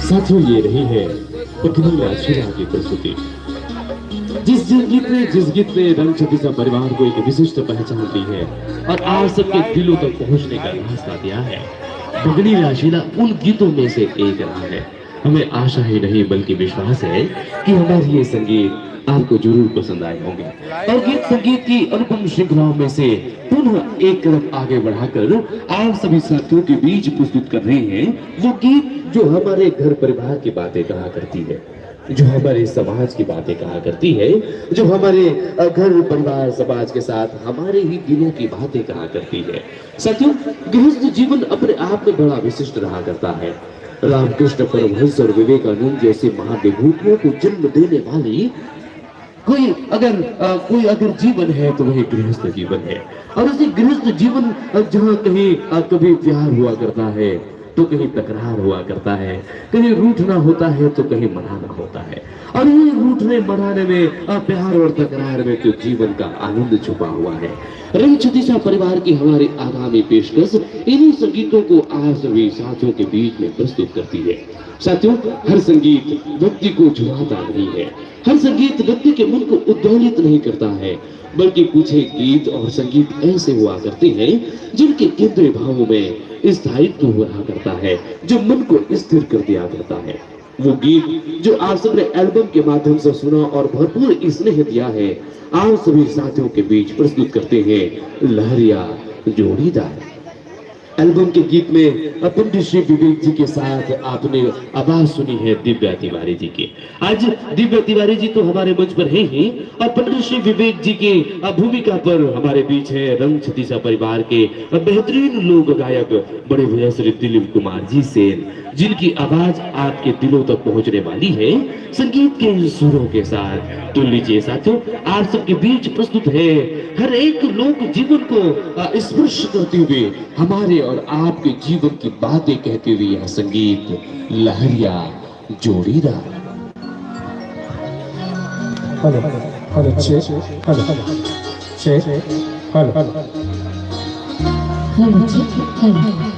साथियों, ये रही है पत्नी राशिरा की प्रस्तुति। जिस गीत ने रंग छत्तीसा परिवार को एक विशिष्ट पहचान दी है और आप सबके दिलों तक पहुंचने का रास्ता दिया है। भगनी राशिला उन गीतों में से एक रहा है। हमें आशा ही नहीं बल्कि विश्वास है कि हमारे ये संगीत आपको जरूर पसंद आए होंगे और गीत संगीत की अनुपम श्रृंखलाओं में से पुनः एक कदम आगे बढ़ाकर आप सभी साथियों के बीच प्रस्तुत कर रहे हैं वो गीत जो हमारे घर परिवार की बातें कहा करती है, जो हमारे समाज की बातें कहा करती है, जो हमारे घर परिवार समाज के साथ हमारे ही दिलों की बातें कहा करती है। साथियों, गृहस्थ जीवन अपने आप में बड़ा विशिष्ट रहा करता है। रामकृष्ण परमहंस और विवेकानंद जैसे महाविभूतियों को जन्म देने वाली कोई अगर जीवन है तो वही गृहस्थ जीवन है। और इसी गृहस्थ जीवन जहाँ कहीं कभी प्यार हुआ करता है तो कहीं तकरार हुआ करता है, कहीं रूठना होता है तो कहीं मनाना होता है। और ये रूठने मनाने में, प्यार और तकरार में तो जीवन का आनंद छुपा हुआ है। रंग छतीसा परिवार की हमारी आगामी पेशकश इन्हीं संगीतों को आज सभी साथियों के बीच में प्रस्तुत करती है। साथियों, हर संगीत व्यक्ति को झुलाता नहीं है, हर संगीत व्यक्ति के मन को उद्वेलित नहीं करता है, बल्कि कुछ एक गीत और संगीत ऐसे हुआ करते हैं जिनके केंद्रीय भावों में स्थायित्व हुआ करता है, जो मन को स्थिर कर दिया करता है। वो गीत जो आप सबने एल्बम के माध्यम से सुना और भरपूर स्नेह दिया है, आप सभी साथियों के बीच प्रस्तुत करते हैं लहरिया जोड़ीदार। एल्बम के गीत में पंडित श्री विवेक जी के साथ आपने आवाज सुनी है दिव्या तिवारी जी की। आज दिव्या तिवारी जी तो हमारे मंच पर है ही, और पंडित श्री विवेक जी की भूमिका पर हमारे बीच है रंग छतीसा परिवार के बेहतरीन लोक गायक बड़े भैया श्री दिलीप कुमार जी सेन, जिनकी आवाज आपके दिलों तक पहुंचने वाली है संगीत के सुरों के साथ। तो लीजिए साथियों, आप सबके बीच प्रस्तुत है हर एक लोक जीवन को स्पर्श करते हुए, हमारे और आपके जीवन की बातें कहते हुए यह संगीत लहरिया जोड़ीदार। Hello hello check, hello check, hello hello check, hello.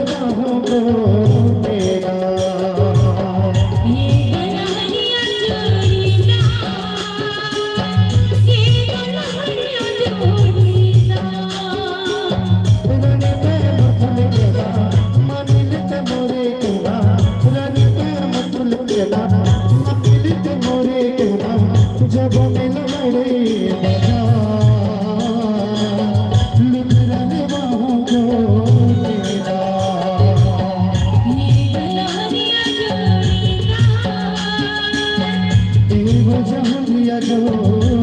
बाहों को मेरा जब मिल लड़े लुटरन बाहों को मेरा एगो जहरिया जोड़ीदा एगो जहरिया जोड़ीदा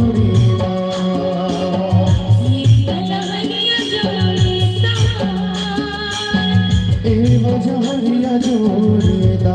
एगो जहरिया जोड़ीदा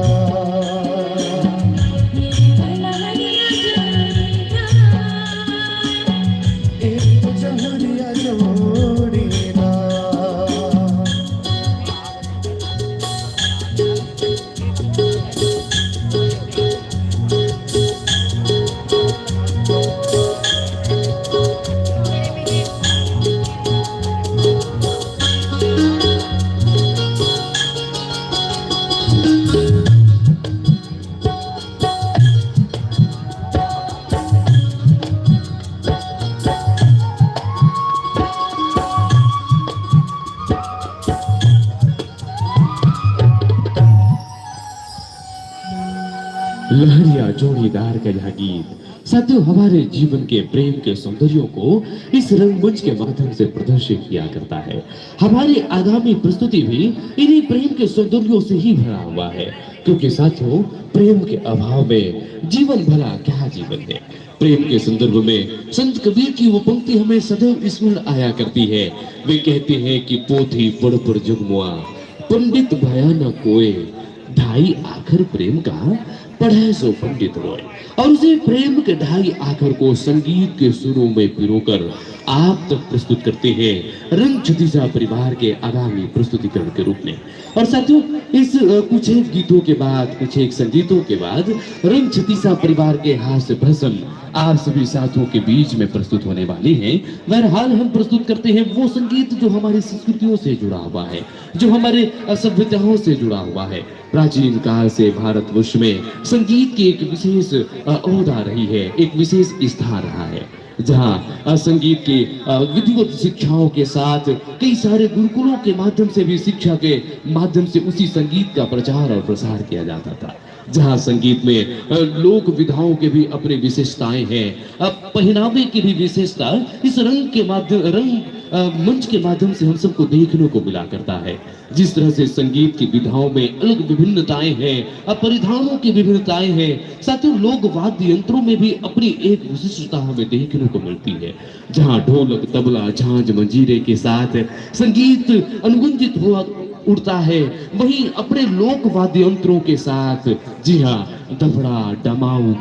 लहरिया जोड़ीदार का यह गीत साथियों हमारे जीवन के प्रेम के सौंदर्यों को इस रंगमंच के माध्यम से प्रदर्शित किया करता है। हमारी आगामी प्रस्तुति भी इन्हीं प्रेम के सौंदर्यों से ही भरा हुआ है, क्योंकि साथियों प्रेम के अभाव में जीवन भला क्या जीवन है। प्रेम के संदर्भ में संत कबीर की वो पंक्ति हमें सदैव स्मरण आया करती है। वे कहते हैं कि पोथी पढ़ पर जगमुआ पंडित भया न कोय, ढाई आखर प्रेम का पढ़े सो पंडित रोए। और उसी प्रेम के ढाई आखर को संगीत के सुरों में पिरोकर आप तक प्रस्तुत करते हैं रंग छतीसा परिवार के आगामी प्रस्तुतिकरण के रूप में। और साथियों इस कुछ एक गीतों के बाद, कुछ एक संगीतों के बाद रंग छतीसा परिवार के हास्य भसन आप सभी साथियों के बीच में प्रस्तुत होने वाली हैं। बहरहाल हम प्रस्तुत करते हैं वो संगीत जो हमारी संस्कृतियों से जुड़ा हुआ है, जो हमारे सभ्यताओं से जुड़ा हुआ है। प्राचीन काल से भारतवर्ष में संगीत की एक विशेष ओहदा रही है, एक विशेष स्थान रहा है, जहाँ संगीत की विधिवत शिक्षाओं के साथ कई सारे गुरुकुलों के माध्यम से भी शिक्षा के माध्यम से उसी संगीत का प्रचार और प्रसार किया जाता था। जहाँ संगीत में लोक विधाओं के भी अपनी विशेषताएं हैं, पहनावे की भी विशेषता इस रंग के माध्यम मंच के माध्यम से हम सबको देखने को मिला करता है। जिस तरह से संगीत की विधाओं में अलग विभिन्नताएं हैं, परिधानों की विभिन्नताएं हैं, साथियों लोक वाद्य यंत्रों में भी अपनी एक विशिष्टता हमें देखने को मिलती है। जहाँ ढोलक, तबला, झांझ, मंजीरे के साथ संगीत अनुगंजित हुआ उड़ता है, वहीं अपने लोक वाद्य यंत्रों के साथ जी हाँ दफड़ा, डमाऊ